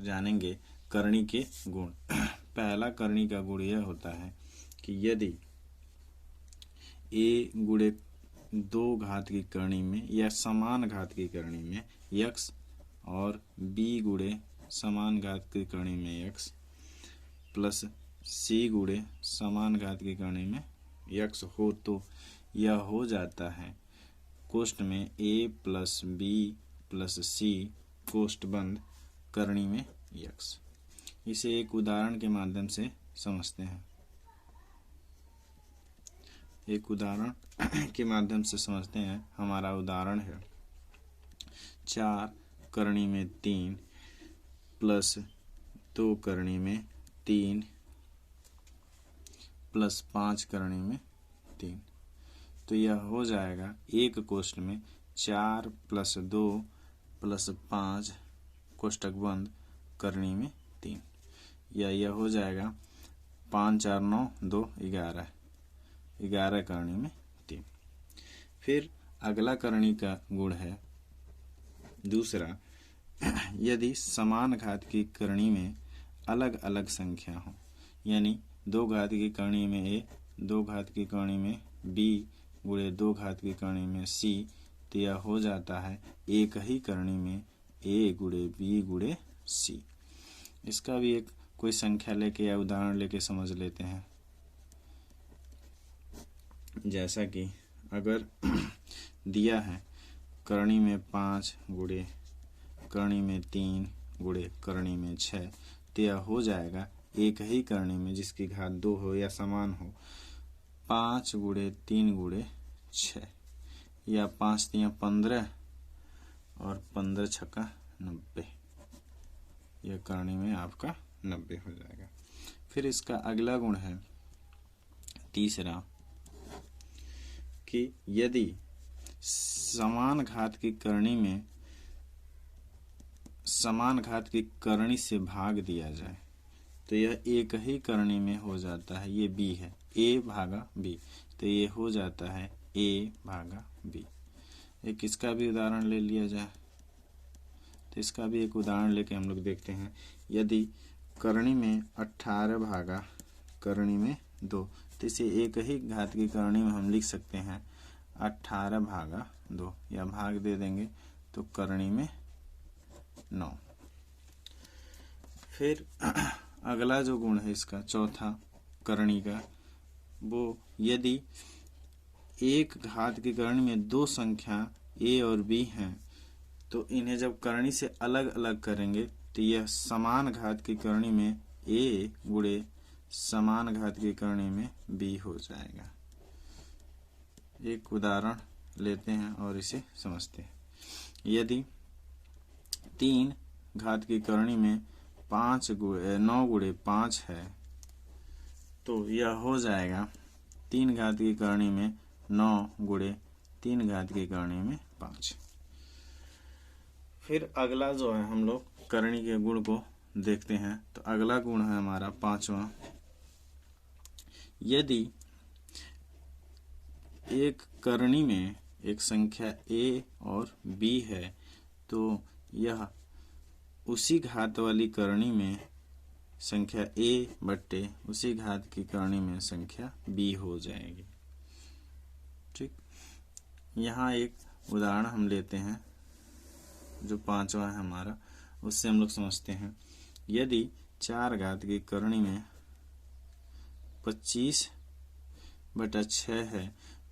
जानेंगे करणी के गुण। पहला करणी का गुण यह होता है कि यदि a गुणे 2 घात की करणी में या समान घात की करणी में x और b गुणे समान घात की करणी में x प्लस c गुणे समान घात की करणी में x हो तो यह हो जाता है कोष्ठ में a plus b plus c कोष्ठ बंद करणी में x। इसे एक उदाहरण के माध्यम से समझते हैं। एक उदाहरण के माध्यम से समझते हैं। हमारा उदाहरण है 4 करणी में 3 प्लस 2 करणी में 3 प्लस 5 करणी में 3। तो यह हो जाएगा एक कोष्ठ में 4 प्लस 2 प्लस 5 कोष्ठक बंद करणी में 3, या यह हो जाएगा 5 4 9 2 11 11 करणी में 3। फिर अगला करणी का गुण है दूसरा, यदि समान घात की करणी में अलग अलग संख्या हो, यानी 2 घात की करणी में a 2 घात की करणी में b गुणे 2 घात की करणी में c, तो यह हो जाता है एक ही करणी में a गुणे b गुणे c। इसका भी एक कोई संख्या लेके या उदाहरण लेके समझ लेते हैं। जैसा कि अगर दिया है करणी में 5 गुणे करणी में 3 गुणे करणी में 6, तो यह हो जाएगा एक ही करणी में जिसकी घात 2 हो या समान हो 5 गुणे 3 गुणे 6, या 5 3 15 और 15 छक्का 90, यह करणी में आपका 90 हो जाएगा। फिर इसका अगला गुण है तीसरा कि यदि समान घात की करणी में समान घात की करणी से भाग दिया जाए तो यह एक ही करणी में हो जाता है। ये b है, a भागा b, तो ये हो जाता है a भागा b। एक इसका भी उदाहरण ले लिया जाए, तो इसका भी एक उदाहरण लेके हम लोग देखते हैं। यदि करणी में 18 भागा करणी में 2, तो इसे एक ही घात की करणी में हम लिख सकते हैं 18 भागा 2, या भाग दे देंगे तो करणी में 9। फिर अगला जो गुण है इसका चौथा करणी का, वो यदि एक घात की करणी में 2 संख्या a और b हैं, तो इन्हें जब करणी से अलग अलग करेंगे तो यह समान घात की करणी में a गुणे समान घात की करणी में b हो जाएगा। एक उदाहरण लेते हैं और इसे समझते हैं। यदि 3 घात की करणी में 9 गुणे 5 है, तो यह हो जाएगा 3 घात की करणी में 9 गुणे 3 घात की करणी में 5। फिर अगला जो है हम लोग करणी के गुण को देखते हैं। तो अगला गुण है हमारा 5वां, यदि एक करणी में एक संख्या a और b है, तो यह उसी घात वाली करणी में संख्या a बट्टे उसी घात की करणी में संख्या b हो जाएगी। ठीक, यहाँ एक उदाहरण हम लेते हैं जो 5वां है हमारा, उससे हम लोग समझते हैं। यदि 4 घात की करणी में 25 बटा 6 है,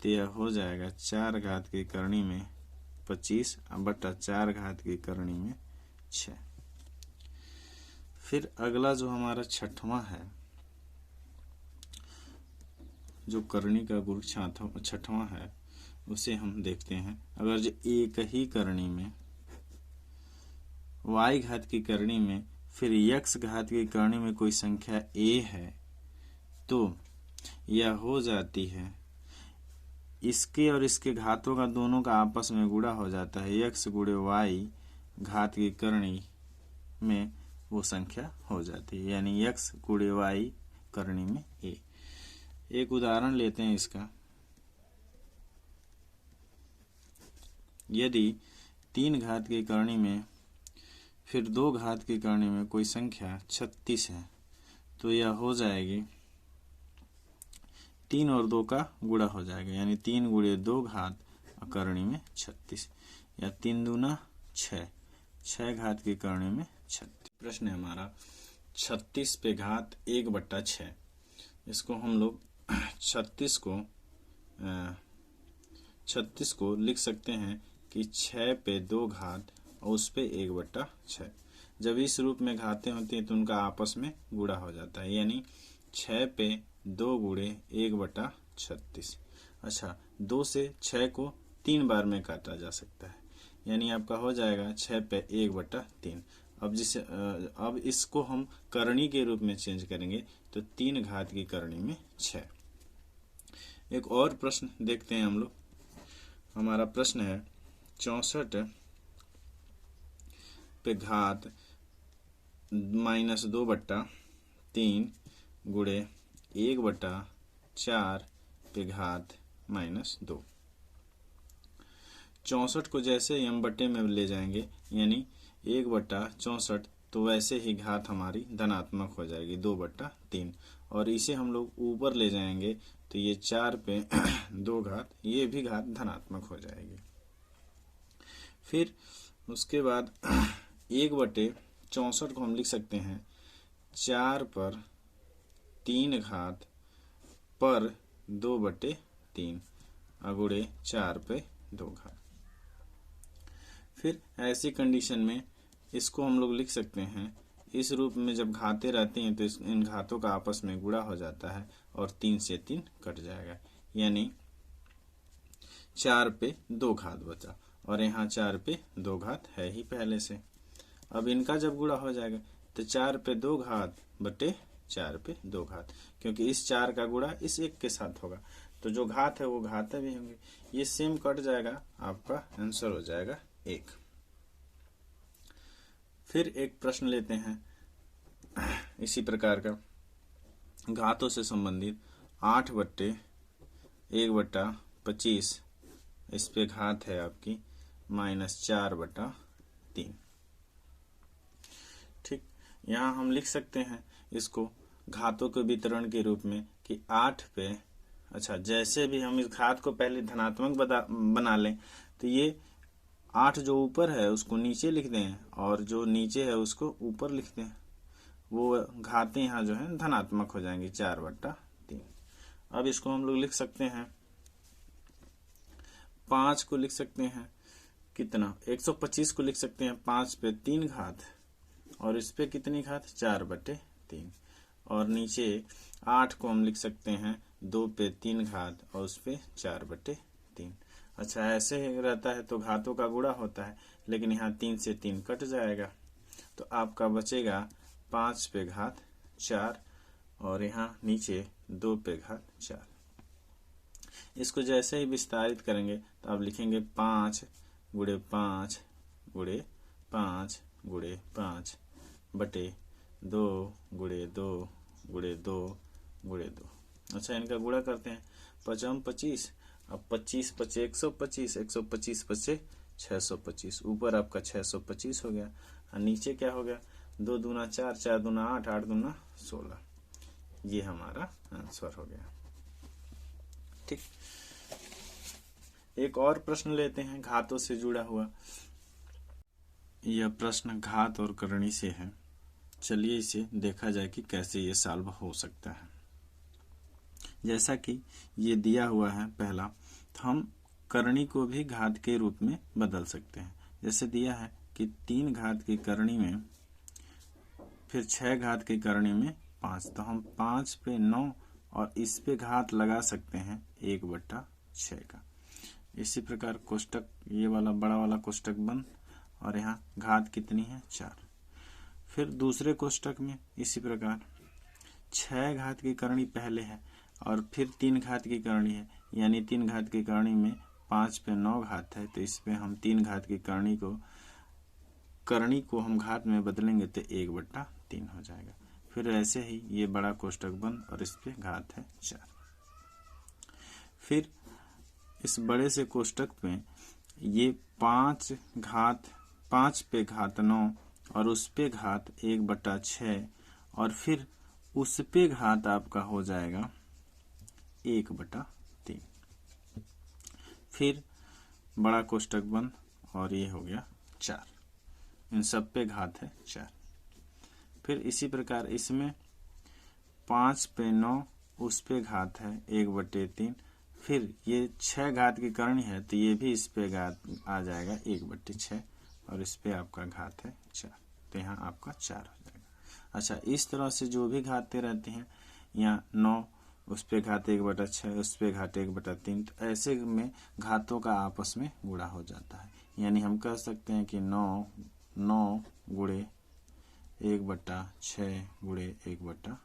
तो यह हो जाएगा 4 घात की करणी में 25 बटा 4 घात की करणी में 6। फिर अगला जो हमारा 6वां है, जो करणी का गुण 6वां है, उसे हम देखते हैं। अगर जो एक ही करणी में y घात की करणी में फिर x घात की करणी में कोई संख्या a है, तो यह हो जाती है इसके और इसके घातों का दोनों का आपस में गुणा हो जाता है, x गुणे y घात की करणी में वो संख्या हो जाती है, यानी x गुणे y करणी में a। एक उदाहरण लेते हैं इसका। यदि 3 घात की करणी में फिर 2 घात की करनी में कोई संख्या 36 है तो यह हो जाएगी 3 और 2 का गुणा हो जाएगा, यानी 3 गुणे 2 घात करनी में 36, या 3 दूना 6, 6 घात की करनी में 36। प्रश्न है हमारा 36 पे घात 1/6। इसको हम लोग 36 को लिख सकते हैं कि 6 पे 2 घात और उस पे 1/6। जब इस रूप में घातें होती हैं तो उनका आपस में गुणा हो जाता है, यानी 6 पे 2 गुणे 1/36। अच्छा, 2 से 6 को 3 बार में काटा जा सकता है, यानी आपका हो जाएगा 6 पे 1/3। अब इसको हम करनी के रूप में चेंज करेंगे तो 3 घात की करनी में 6। एक और प्रश्न देखते हैं हम लोग। हमारा प्रश्न है 64 पे घात -2/3 गुणे 1/4 पे घात -2। 64 को जैसे m बटे में ले जाएंगे, यानी 1/64, तो वैसे ही घात हमारी धनात्मक हो जाएगी 2/3, और इसे हम लोग ऊपर ले जाएंगे तो ये 4 पे 2 घात, ये भी घात धनात्मक हो जाएगी। फिर उसके बाद 1/64 को हम लिख सकते हैं 4 पर 3 घात पर 2/3 अगुणे 4 पे 2 घात। फिर ऐसी कंडीशन में इसको हम लोग लिख सकते हैं इस रूप में, जब घातें रहती हैं तो इन घातों का आपस में गुणा हो जाता है और 3 से 3 कट जाएगा, यानी 4 पे 2 घात बचा, और यहाँ 4 पे 2 घात है ही पहले से। अब इनका जब गुणा हो जाएगा तो 4 पे 2 घात बटे 4 पे 2 घात, क्योंकि इस 4 का गुणा इस 1 के साथ होगा तो जो घात है वो घात भी होंगे, ये सेम कट जाएगा, आपका आंसर हो जाएगा 1। फिर एक प्रश्न लेते हैं इसी प्रकार का, घातों से संबंधित 8/1/25, इस पे घात है आपकी -4/3। ठीक, यहाँ हम लिख सकते हैं इसको घातों के वितरण के रूप में कि 8 पे, अच्छा जैसे भी हम इस घात को पहले धनात्मक बना लें तो ये 8 जो ऊपर है उसको नीचे लिख दें और जो नीचे है उसको ऊपर लिख दें, वो घातें यहाँ जो है धनात्मक हो जाएंगी 4/3। अब इसको हम लोग लिख सकते हैं 5 को लिख सकते हैं कितना, 125 को लिख सकते हैं 5 पे 3 घात और इस पे कितनी घात 4/3, और नीचे 8 को हम लिख सकते हैं 2 पे 3 घात और उस पे 4/3। अच्छा, ऐसे ही रहता है तो घातों का गुणा होता है, लेकिन यहाँ 3 से 3 कट जाएगा तो आपका बचेगा 5 पे घात 4 और यहाँ नीचे 2 पे घात 4। इसको जैसे ही विस्तारित करेंगे तो आप लिखेंगे 5 गुणे 5 गुणे 5 गुणे 5 बटे 2 गुणे 2 गुणे 2 गुणे 2। अच्छा, इनका गुणा करते हैं, 5 25, अब 25 बचे 125, 125 बचे 625, ऊपर आपका 625 हो गया और नीचे क्या हो गया 2 दूना 4, 4 दूना 8, 8 दूना 16, ये हमारा आंसर हो गया। ठीक, एक और प्रश्न लेते हैं घातों से जुड़ा हुआ। यह प्रश्न घात और करणी से है, चलिए इसे देखा जाए कि कैसे ये सॉल्व हो सकता है। जैसा कि ये दिया हुआ है पहला, तो हम करणी को भी घात के रूप में बदल सकते हैं। जैसे दिया है कि 3 घात की करणी में फिर 6 घात की करणी में 5, तो हम 5 पे 9 और इस पे घात लगा सकते हैं 1/6 का। इसी प्रकार कोष्टक, ये वाला बड़ा वाला कोष्टक बंद, और यहाँ घात कितनी है 4। फिर दूसरे कोष्टक में इसी प्रकार 6 घात की करणी पहले है और फिर 3 घात की करणी है, यानी 3 घात की करणी में 5 पे 9 घात है, तो इस पे हम 3 घात की करणी को हम घात में बदलेंगे तो 1/3 हो जाएगा। फिर ऐसे ही ये बड़ा कोष्टक बंद और इस पे घात है 4। फिर इस बड़े से कोष्टक में ये 5 पे घात 9 और उस पे घात 1/6 और फिर उस पे घात आपका हो जाएगा 1/3। फिर बड़ा कोष्टक बंद और ये हो गया 4। इन सब पे घात है 4। फिर इसी प्रकार इसमें 5 पे 9 उस पे घात है 1/3। फिर ये 6 घात की करनी है तो ये भी इस पे घात आ जाएगा 1/6 और इस पे आपका घात है 4, तो यहाँ आपका 4 हो जाएगा। अच्छा, इस तरह से जो भी घातें रहती हैं, यहाँ 9 उस पे घात 1/6 उस पे घात 1/3, तो ऐसे में घातों का आपस में गुणा हो जाता है। यानी हम कह सकते हैं कि 9 गुणे 1/6 गुणे 1/3।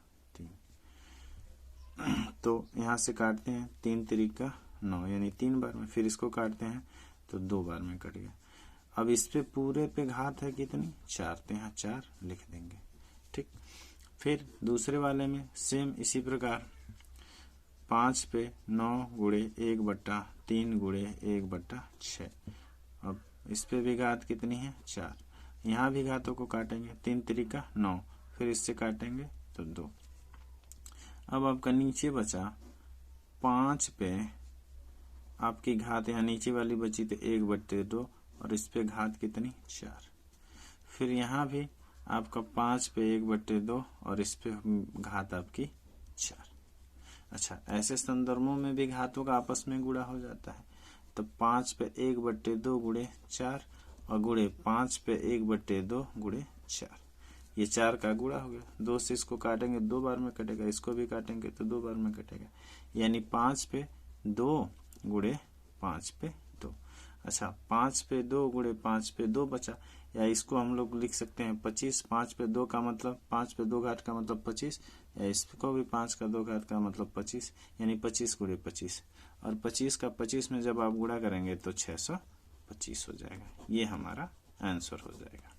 तो यहाँ से काटते हैं 3 तिरिका 9 यानी 3 बार में, फिर इसको काटते हैं तो 2 बार में कट गया। अब इस पे पूरे पे घात है कितनी 4, तो यहाँ 4 लिख देंगे। ठीक, फिर दूसरे वाले में सेम इसी प्रकार 5 पे 9 गुणे 1/3 गुणे 1/6। अब इस पे भी घात कितनी है 4, यहाँ भी घातों को काटेंगे 3 तिरिका 9, फिर इससे काटेंगे तो 2। अब आपका नीचे बचा 5 पे आपकी घात यहाँ नीचे वाली बची तो 1/2 और इस पे घात कितनी 4। फिर यहाँ भी आपका 5 पे 1/2 और इस पे घात आपकी 4। अच्छा, ऐसे संदर्भों में भी घातों का आपस में गुणा हो जाता है। तो 5 पे 1/2 गुणे 4 और गुणे 5 पे 1/2 गुणे 4, ये 4 का गुणा हो गया। 2 से इसको काटेंगे 2 बार में कटेगा, इसको भी काटेंगे तो 2 बार में कटेगा, यानी 5 पे 2 गुणे 5 पे 2। अच्छा, 5 पे 2 गुणे 5 पे 2 बचा, या इसको हम लोग लिख सकते हैं 25। 5 पे 2 का मतलब 5 पे 2 घात का मतलब 25, या इसको भी 5 का 2 घात का मतलब 25, यानी 25 गुणे 25। और 25 का 25 में जब आप गुणा करेंगे तो 625 हो जाएगा। ये हमारा आंसर हो जाएगा।